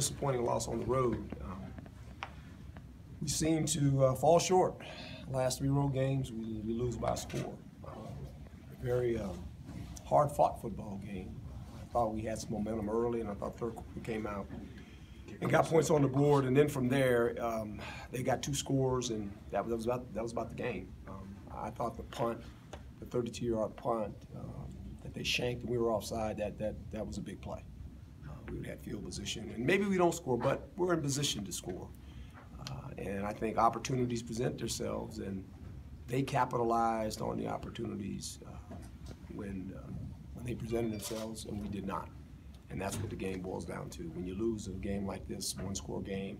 disappointing loss on the road. We seem to fall short. Last 3 road games, we lose by a score. A very hard-fought football game. I thought we had some momentum early, and I thought third quarter came out and got points on the board. And then from there, they got 2 scores, and that was about the game. I thought the punt, the 32-yard punt that they shanked and we were offside, that was a big play. We would have field position, and maybe we don't score, but we're in position to score. And I think opportunities present themselves, and they capitalized on the opportunities when they presented themselves, and we did not. And that's what the game boils down to. When you lose a game like this, 1-score game,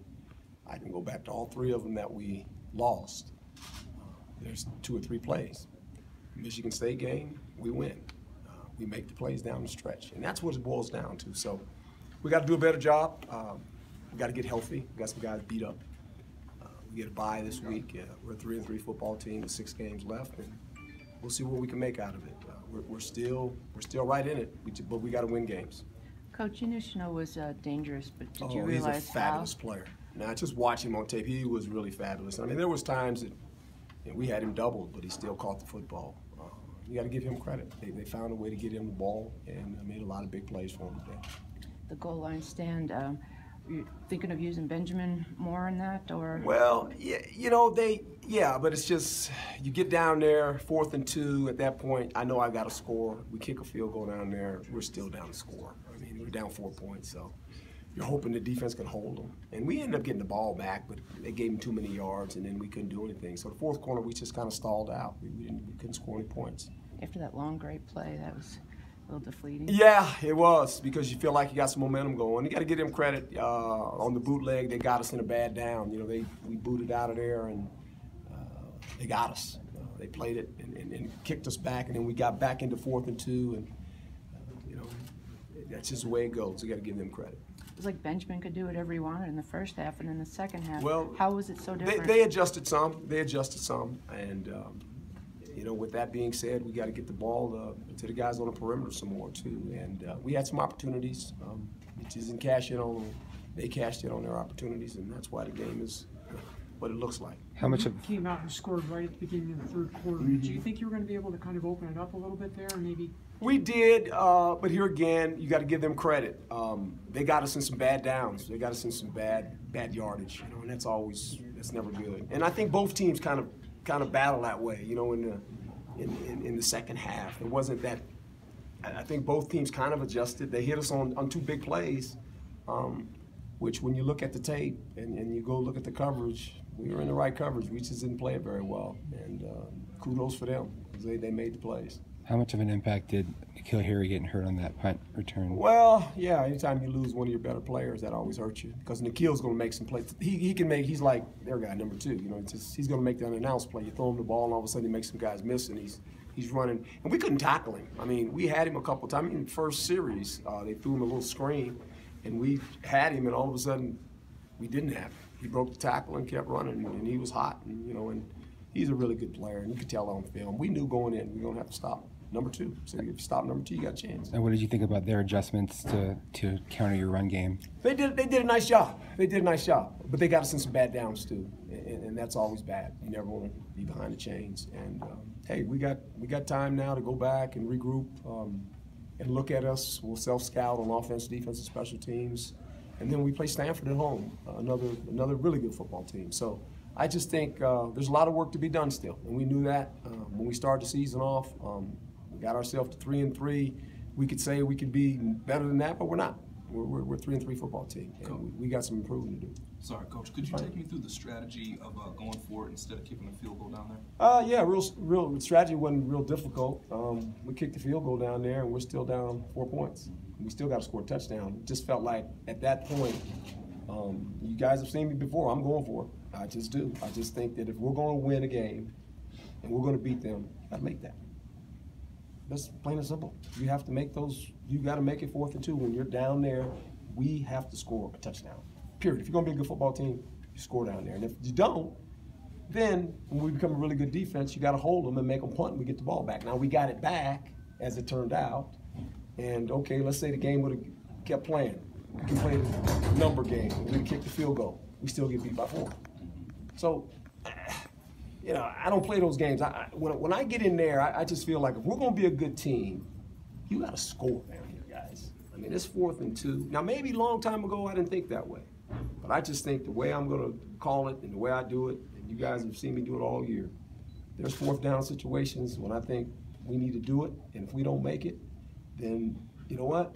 I can go back to all 3 of them that we lost. There's 2 or 3 plays. Michigan State game, we win. We make the plays down the stretch, and that's what it boils down to. So we got to do a better job. We got to get healthy. We got some guys beat up. We get a bye this week. We're a 3-3 football team with 6 games left, and we'll see what we can make out of it. We're still right in it, but we got to win games. Coach, you knew Snow was dangerous, but did you realize he's a fabulous player. Now, just watch him on tape, he was really fabulous. I mean, there was times that we had him doubled, but he still caught the football. You got to give him credit. They found a way to get him the ball and made a lot of big plays for him today. The goal line stand. You thinking of using Benjamin more in that, or? Well, yeah, you know, but it's just, you get down there, 4th and 2, at that point, I know I got to score. We kick a field goal down there, we're still down to score. I mean, we're down 4 points, so you're hoping the defense can hold them. And we ended up getting the ball back, but they gave them too many yards, and then we couldn't do anything. So the 4th quarter, we just kind of stalled out. We couldn't score any points. After that long, great play, that was a little deflating. Yeah, it was, because you feel like you got some momentum going. You got to give them credit. On the bootleg, they got us in a bad down. You know, we booted out of there, and they got us. They played it and kicked us back, and then we got back into 4th and 2, and you know, that's just the way it goes. You got to give them credit. It was like Benjamin could do whatever he wanted in the first half, and in the second half, well, how was it so different? They adjusted some. And you know, with that being said, we got to get the ball to the guys on the perimeter some more too. And we had some opportunities. It didn't cash in on them. They cashed in on their opportunities, and that's why the game is what it looks like. How much of came out and scored right at the beginning of the 3rd quarter? Mm-hmm. Do you think you were going to be able to kind of open it up a little bit there, and maybe? We did, but here again, you got to give them credit. They got us in some bad downs. They got us in some bad yardage, you know, and that's never good. And I think both teams kind of battle that way, you know, in the second half. It wasn't that. I think both teams kind of adjusted. They hit us on 2 big plays, which when you look at the tape and you go look at the coverage, we were in the right coverage. We just didn't play it very well, and kudos for them because they made the plays. How much of an impact did Nikhil Harry getting hurt on that punt return? Well, yeah, anytime you lose one of your better players, that always hurts you because Nikhil's going to make some plays. He can make. He's like their guy number 2. You know, he's going to make the unannounced play. You throw him the ball, and all of a sudden he makes some guys miss, and he's running. And we couldn't tackle him. I mean, we had him a couple of times. In the first series, they threw him a little screen, and we had him, and all of a sudden we didn't have him. He broke the tackle and kept running, and he was hot. And you know, and he's a really good player, and you could tell on film. We knew going in we're going to have to stop number 2. So if you stop number 2, you got a chance. And what did you think about their adjustments to counter your run game? They did a nice job. They did a nice job. But they got us in some bad downs too, and that's always bad. You never want to be behind the chains. And hey, we got time now to go back and regroup and look at us. We'll self-scout on offense, defense, and special teams, and then we play Stanford at home, another really good football team. So I just think there's a lot of work to be done still, and we knew that when we started the season off. We got ourselves to 3-3. We could say we could be better than that, but we're not. We're 3-3 football team, and we got some improving to do. Sorry, Coach. Could you take me through the strategy of going for it instead of kicking a field goal down there? Yeah, real strategy wasn't real difficult. We kicked the field goal down there, and we're still down 4 points. We still got to score a touchdown. It just felt like at that point, you guys have seen me before. I'm going for it. I just do. I just think that if we're going to win a game and we're going to beat them, got to make that. That's plain and simple. You have to make those. You got to make it 4th and 2. When you're down there, we have to score a touchdown. Period. If you're going to be a good football team, you score down there. And if you don't, then when we become a really good defense, you got to hold them and make them punt and we get the ball back. Now, we got it back, as it turned out. And, okay, let's say the game would have kept playing. We can play the number game. We kick the field goal. We still get beat by 4. So, you know, I don't play those games. When I get in there, I just feel like if we're going to be a good team, you got to score down here, guys. I mean, it's 4th and 2. Now, maybe a long time ago I didn't think that way. But I just think the way I'm going to call it and the way I do it, and you guys have seen me do it all year, there's 4th down situations when I think we need to do it. And if we don't make it, then you know what?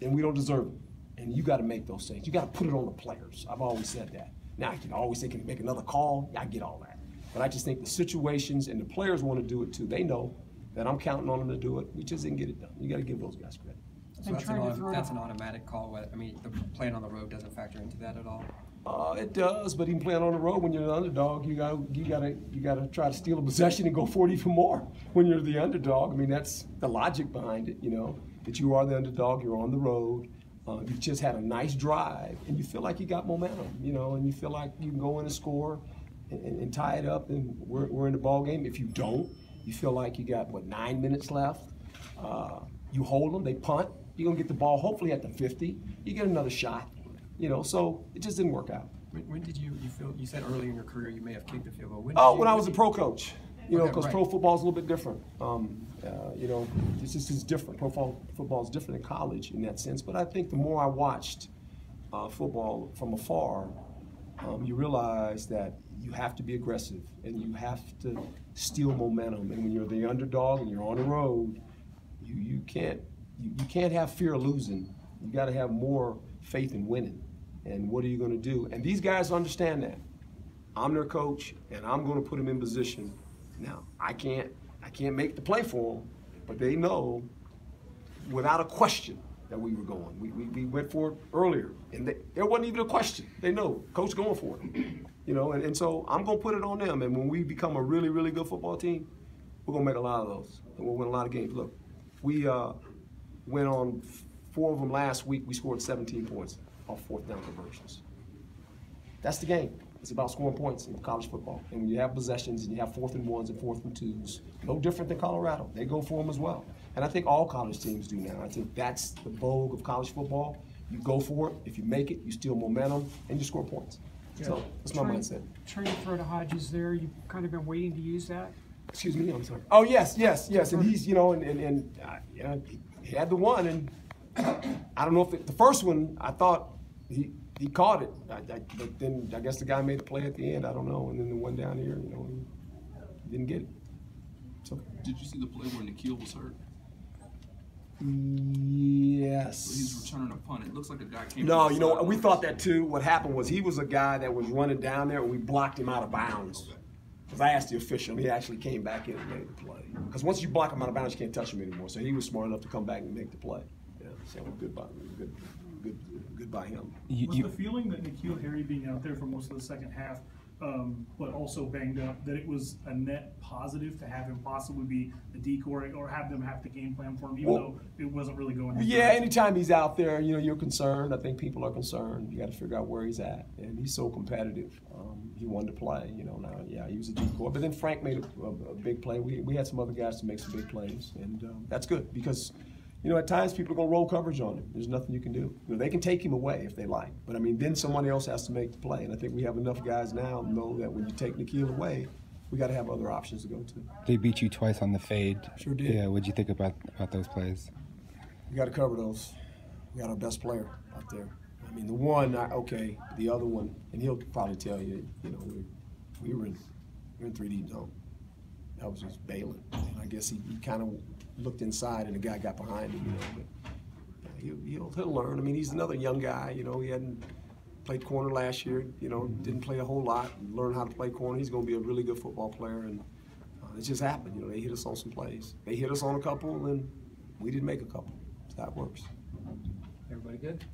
Then we don't deserve it. And you got to make those things. You got to put it on the players. I've always said that. Now, I can always say, can you make another call? Yeah, I get all that. But I just think the situations and the players want to do it too. They know that I'm counting on them to do it. We just didn't get it done. You got to give those guys credit. So that's an automatic call. I mean, the playing on the road doesn't factor into that at all. It does, but even playing on the road when you're the underdog, you gotta try to steal a possession and go for it even more when you're the underdog. I mean, that's the logic behind it, you know, that you are the underdog, you're on the road, you've just had a nice drive, and you feel like you got momentum, you know, and you feel like you can go in and score and tie it up, and we're in the ball game. If you don't, you feel like you got, 9 minutes left. You hold them, they punt, you're gonna get the ball hopefully at the 50, you get another shot. You know, so it just didn't work out. When did you feel? You said early in your career you may have kicked a field goal. When I was a pro coach. You know, because pro football is a little bit different. You know, this is different. Pro football is different in college in that sense. But I think the more I watched football from afar, you realize that you have to be aggressive and you have to steal momentum. And when you're the underdog and you're on the road, you can't have fear of losing. You got to have more faith in winning. And what are you going to do? And these guys understand that. I'm their coach, and I'm going to put them in position. Now, I can't make the play for them, but they know without a question that we were going. We went for it earlier, and there wasn't even a question. They know, coach going for it. You know, and so I'm going to put it on them. And when we become a really, really good football team, we're going to make a lot of those, and we'll win a lot of games. Look, we went on 4 of them last week. We scored 17 points off 4th down conversions. That's the game. It's about scoring points in college football. And when you have possessions and you have 4th and 1s and 4th and 2s, no different than Colorado. They go for them as well. And I think all college teams do now. I think that's the vogue of college football. You go for it. If you make it, you steal momentum, and you score points. Yeah. So that's my mindset. Trying to throw to Hodges there, you've kind of been waiting to use that? Excuse me, I'm sorry. Oh, yes. And he's, you know, you know, he had the one, and I don't know if the first one, I thought he caught it, but then I guess the guy made a play at the end. I don't know, and then the one down here, you know, he didn't get it. So. Did you see the play where Nikhil was hurt? Yes. So he's returning a punt. It looks like a guy came. No, you know, we thought that too. What happened was he was a guy that was running down there, and we blocked him out of bounds. Because I asked the official, and he actually came back in and made the play. Because once you block him out of bounds, you can't touch him anymore. So he was smart enough to come back and make the play. Yeah, so good by him. Was the feeling that Nikhil Harry being out there for most of the second half, but also banged up, that it was a net positive to have him possibly be a decoy or have them have to game plan for him, even though it wasn't really going his direction? Anytime he's out there, you know, you're concerned. I think people are concerned. You got to figure out where he's at. And he's so competitive. He wanted to play, you know. Now, yeah, he was a decoy. But then Frank made a big play. We had some other guys to make some big plays. And that's good because, you know, at times people are going to roll coverage on him. There's nothing you can do. You know, they can take him away if they like. But, I mean, then somebody else has to make the play. And I think we have enough guys now to know that when you take Nikhil away, we got to have other options to go to. They beat you twice on the fade. Sure did. Yeah, what'd you think about those plays? We got to cover those. We got our best player out there. I mean, the one, okay, the other one, and he'll probably tell you, you know, we were in 3D zone. That was just bailing. And I guess he kind of looked inside and the guy got behind him, you know. But he'll learn. I mean, he's another young guy, you know. He hadn't played corner last year, you know, didn't play a whole lot, learn how to play corner. He's going to be a really good football player, and it just happened. You know, they hit us on some plays. They hit us on a couple, and we didn't make a couple. That's how it works. Everybody good?